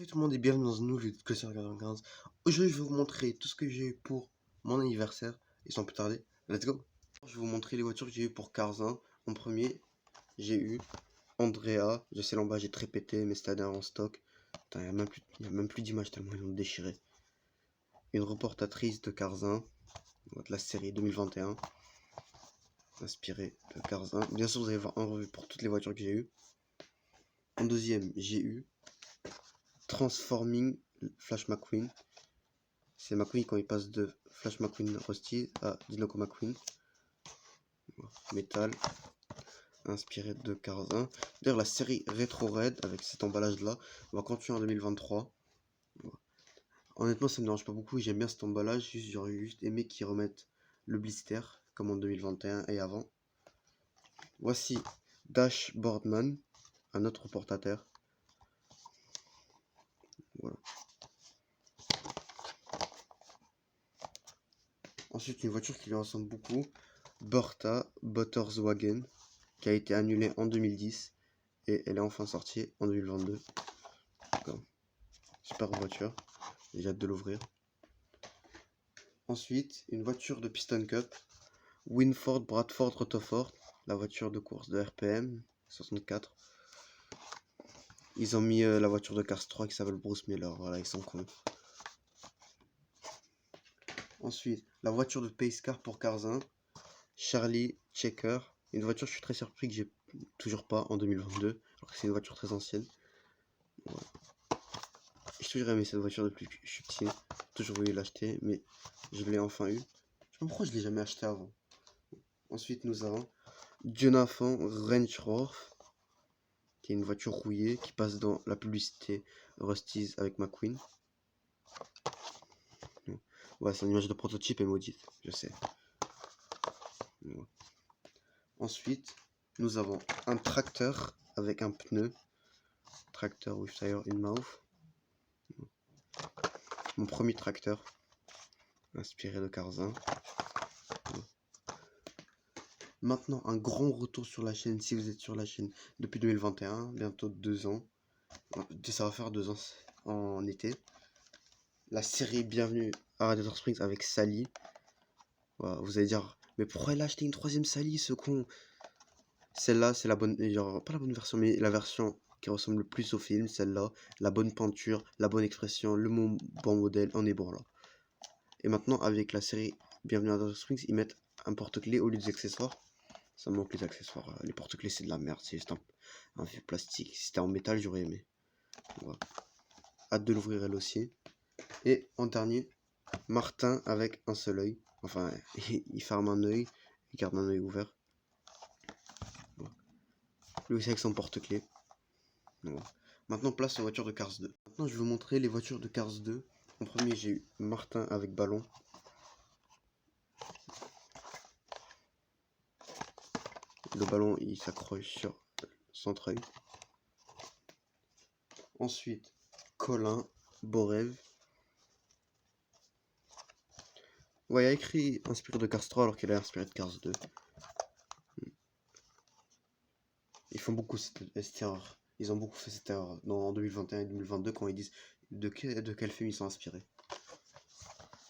tout le monde et bienvenue dans une nouvelle vidéo de Classeur 95. Aujourd'hui, je vais vous montrer tout ce que j'ai eu pour mon anniversaire. Et sans plus tarder, let's go. Je vais vous montrer les voitures que j'ai eu pour Cars 1. En premier, j'ai eu Andrea. Je sais, l'emballage est très pété, mais c'était en stock. Il n'y a même plus d'images tellement ils l'ont déchiré. Une reportatrice de Cars 1, de la série 2021. Inspirée de Cars 1. Bien sûr, vous allez voir un revue pour toutes les voitures que j'ai eues. En deuxième, j'ai eu Transforming Flash McQueen. C'est McQueen quand il passe de Flash McQueen Rusty à Dinoco McQueen. Métal. Inspiré de Cars 1. D'ailleurs, la série Retro Red avec cet emballage là va continuer en 2023. Honnêtement, ça me dérange pas beaucoup. J'aime bien cet emballage. J'aurais juste aimé qu'ils remettent le blister comme en 2021 et avant. Voici Dashboardman, un autre portateur. Voilà. Ensuite, une voiture qui lui ressemble beaucoup, Borta Botterswagen, qui a été annulée en 2010 et elle est enfin sortie en 2022. Super voiture, j'ai hâte de l'ouvrir. Ensuite, une voiture de Piston Cup, Winford Bradford Rutherford, la voiture de course de RPM 64. Ils ont mis la voiture de Cars 3 qui s'appelle Bruce Miller, voilà, ils sont cons. Ensuite, la voiture de Pace Car pour Cars 1, Charlie Checker, une voiture je suis très surpris que j'ai toujours pas en 2022, alors que c'est une voiture très ancienne. Voilà. J'ai toujours aimé cette voiture depuis que je suis petit, toujours voulu l'acheter, mais je l'ai enfin eu. Je sais pas pourquoi je l'ai jamais acheté avant. Ensuite, nous avons Jonathan Wrenchroff, qui est une voiture rouillée qui passe dans la publicité Rusty's avec McQueen. Ouais, c'est une image de prototype et maudite, je sais. Ouais. Ensuite, nous avons un tracteur avec un pneu. Tracteur with tire in mouth. Mon premier tracteur, inspiré de Cars 1. Maintenant, un grand retour sur la chaîne, si vous êtes sur la chaîne depuis 2021, bientôt 2 ans. Ça va faire 2 ans en été. La série Bienvenue à Radiator Springs avec Sally. Voilà, vous allez dire, mais pourquoi elle a acheté une troisième Sally, ce con? Celle-là, c'est la bonne, genre, pas la bonne version, mais la version qui ressemble le plus au film, celle-là. La bonne peinture, la bonne expression, le bon modèle, on est bon là. Et maintenant, avec la série Bienvenue à Radiator Springs, ils mettent un porte-clés au lieu des accessoires. Ça me manque les accessoires. Les porte-clés, c'est de la merde. C'est juste un vieux plastique. Si c'était en métal, j'aurais aimé. Voilà. Hâte de l'ouvrir elle aussi. Et en dernier, Martin avec un seul œil. Enfin, il ferme un œil. Il garde un œil ouvert. Voilà. Lui aussi avec son porte-clés. Voilà. Maintenant, place aux voitures de Cars 2. Maintenant, je vais vous montrer les voitures de Cars 2. En premier, j'ai eu Martin avec ballon. Le ballon, il s'accroche sur son treuil. Ensuite, Colin Borev. Ouais, il a écrit inspiré de Cars 3 alors qu'il est inspiré de Cars 2. Ils font beaucoup cette erreur. Ils ont beaucoup fait cette erreur en 2021 et 2022 quand ils disent de quel film ils sont inspirés.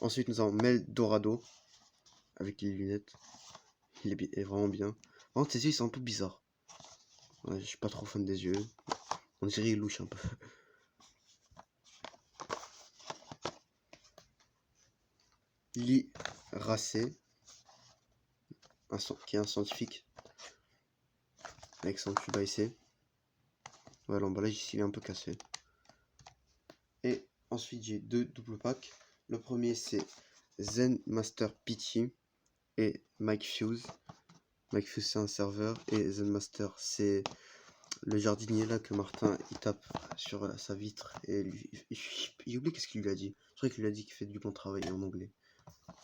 Ensuite, nous avons Mel Dorado avec les lunettes. Il est vraiment bien. Par contre, ses yeux ils sont un peu bizarres. Ouais, je suis pas trop fan des yeux. On dirait il louche un peu. Lee Racé, qui est un scientifique avec son tube à essai. Ouais, l'emballage ici il est un peu cassé. Et ensuite j'ai deux double packs. Le premier c'est Zen Master Peachy et Mike Fuse. Mike Fuse c'est un serveur et Zen Master c'est le jardinier là que Martin il tape sur sa vitre et lui, il oublie qu'est-ce qu'il lui a dit. Je crois qu'il lui a dit qu'il fait du bon travail en anglais.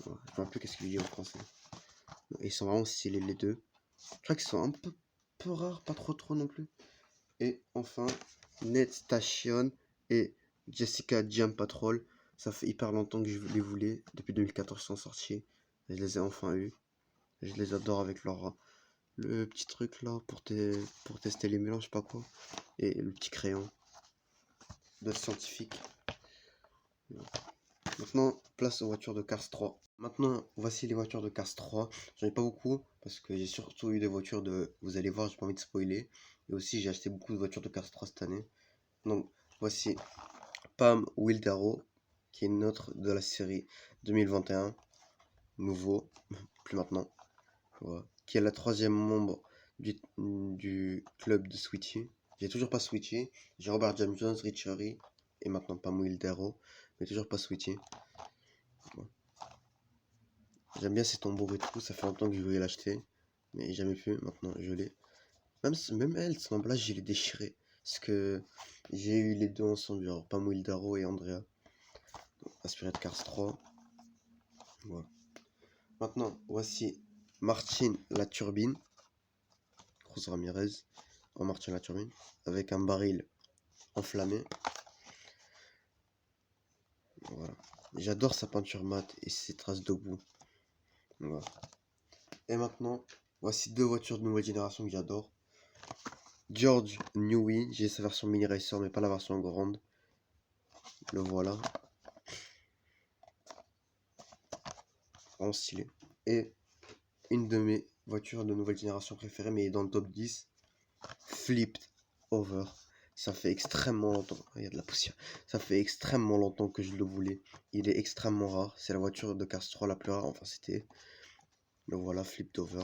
Voilà, je ne sais pas plus qu'est-ce qu'il lui dit en français. Et ils sont vraiment stylés les deux. Je crois qu'ils sont un peu rares, pas trop non plus. Et enfin, Ned Station et Jessica Jam Patrol. Ça fait hyper longtemps que je les voulais. Depuis 2014, ils sont sortis. Je les ai enfin eus. Je les adore avec leur le petit truc là pour tester les mélanges, je sais pas quoi. Et le petit crayon. d'être scientifique. Maintenant, place aux voitures de Cars 3. Maintenant, voici les voitures de Cars 3. J'en ai pas beaucoup parce que j'ai surtout eu des voitures de... Vous allez voir, j'ai pas envie de spoiler. Et aussi, j'ai acheté beaucoup de voitures de Cars 3 cette année. Donc, voici Pam Wheelbarrow, qui est une autre de la série 2021. Nouveau, plus maintenant. Voilà. Qui est la 3e membre du club de Switchy. J'ai toujours pas Switchy. J'ai Robert James Jones, Richie et maintenant Pam Wheelbarrow, mais toujours pas Switchy. Voilà. J'aime bien ces tambours et tout, ça fait longtemps que je voulais l'acheter, mais jamais pu, maintenant je l'ai. Même elle, son emballage, je l'ai déchiré. Parce que j'ai eu les deux ensemble, genre Pam Wheelbarrow et Andrea. Inspiré de Cars 3. Voilà. Maintenant, voici Martin la turbine. Cruz Ramirez en Martin la turbine. Avec un baril enflammé. Voilà. J'adore sa peinture mate et ses traces de boue. Voilà. Et maintenant, voici deux voitures de nouvelle génération que j'adore. George Newey, j'ai sa version mini racer mais pas la version grande. Le voilà. En stylé. Et une de mes voitures de nouvelle génération préférées mais dans le top 10. Flipped Over. Ça fait extrêmement longtemps. Il y a de la poussière. Ça fait extrêmement longtemps que je le voulais. Il est extrêmement rare. C'est la voiture de Cars 3 la plus rare. Enfin, c'était. Le voilà, Flipped Over.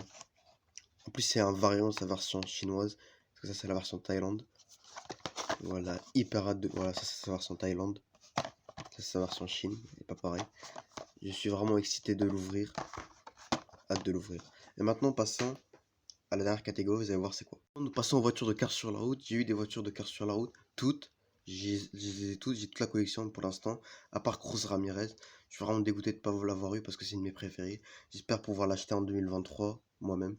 En plus, c'est un variant de sa version chinoise. Parce que ça, c'est la version Thaïlande. Voilà, hyper hâte de. Voilà, ça, c'est sa version Thaïlande. Ça, c'est sa version Chine. C'est pas pareil. Je suis vraiment excité de l'ouvrir. Hâte de l'ouvrir. Et maintenant, passons à la dernière catégorie, vous allez voir c'est quoi. Nous passons aux voitures de cars sur la route. J'ai eu des voitures de cars sur la route, toutes. J'ai toute la collection pour l'instant, à part Cruz Ramirez. Je suis vraiment dégoûté de ne pas vous l'avoir eu parce que c'est une de mes préférées. J'espère pouvoir l'acheter en 2023, moi-même.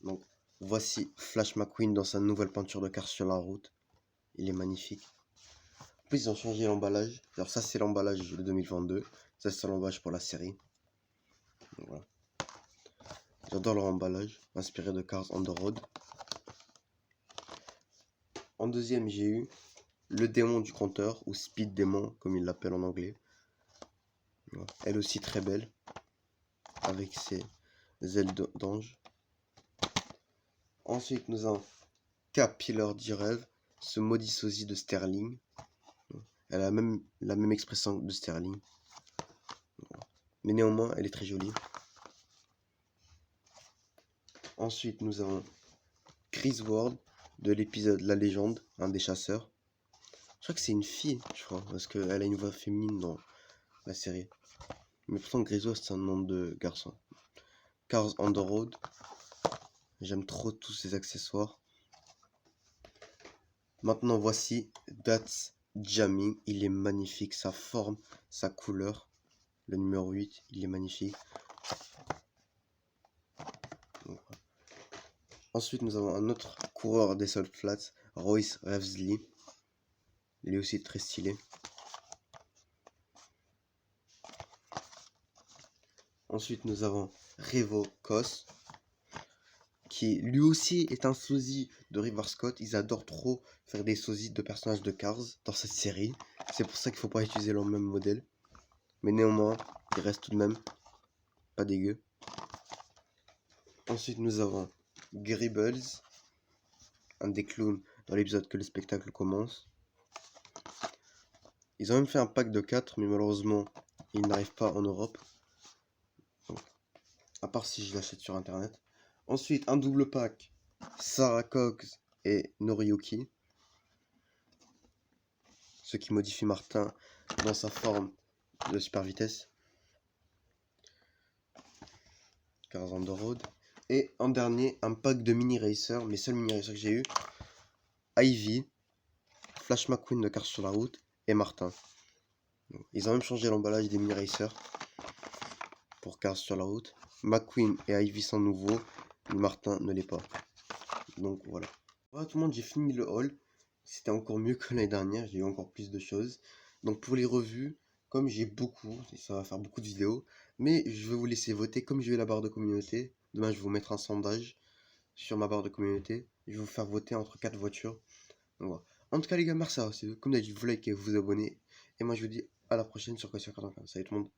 Donc, voici Flash McQueen dans sa nouvelle peinture de cars sur la route. Il est magnifique. En plus, ils ont changé l'emballage. Alors ça, c'est l'emballage de 2022. Ça, c'est l'emballage pour la série. Donc, voilà. J'adore leur emballage, inspiré de Cars on the Road. En deuxième, j'ai eu le démon du compteur, ou Speed Démon, comme ils l'appellent en anglais. Voilà. Elle aussi très belle, avec ses ailes d'ange. Ensuite, nous avons Caterpillar D-Rev, ce maudit sosie de Sterling. Elle a même la même expression de Sterling. Voilà. Mais néanmoins, elle est très jolie. Ensuite, nous avons Chris Ward, de l'épisode La Légende, un des chasseurs. Je crois que c'est une fille, je crois, parce qu'elle a une voix féminine dans la série. Mais pourtant, Griswold, c'est un nom de garçon. Cars on the Road. J'aime trop tous ces accessoires. Maintenant, voici That's Jamming. Il est magnifique. Sa forme, sa couleur. Le numéro 8, il est magnifique. Donc, voilà. Ensuite, nous avons un autre coureur des Salt Flats, Royce Revsley. Il est aussi très stylé. Ensuite, nous avons Revo Cos, qui lui aussi est un sosie de River Scott. Ils adorent trop faire des sosies de personnages de Cars dans cette série. C'est pour ça qu'il ne faut pas utiliser le même modèle. Mais néanmoins, il reste tout de même pas dégueu. Ensuite, nous avons Gribbles, un des clowns dans l'épisode que le spectacle commence. Ils ont même fait un pack de 4, mais malheureusement, il n'arrive pas en Europe. Donc, à part si je l'achète sur internet. Ensuite, un double pack, Sarah Cox et Noriyuki. Ce qui modifie Martin dans sa forme de super vitesse. Cars on the Road. Et en dernier, un pack de mini racer, mes seuls mini racers que j'ai eu. Ivy, Flash McQueen de Cars sur la route et Martin. Ils ont même changé l'emballage des mini racers pour Cars sur la route. McQueen et Ivy sont nouveaux, mais Martin ne l'est pas. Donc voilà. Voilà tout le monde, j'ai fini le haul. C'était encore mieux que l'année dernière, j'ai eu encore plus de choses. Donc pour les revues, comme j'ai beaucoup, ça va faire beaucoup de vidéos, mais je vais vous laisser voter. Comme j'ai eu la barre de communauté, demain je vais vous mettre un sondage sur ma barre de communauté. Je vais vous faire voter entre 4 voitures. Donc, voilà. En tout cas, les gars, merci à vous. Comme d'habitude, vous likez, vous abonnez. Et moi, je vous dis à la prochaine sur Quoi sur 45. Salut tout le monde.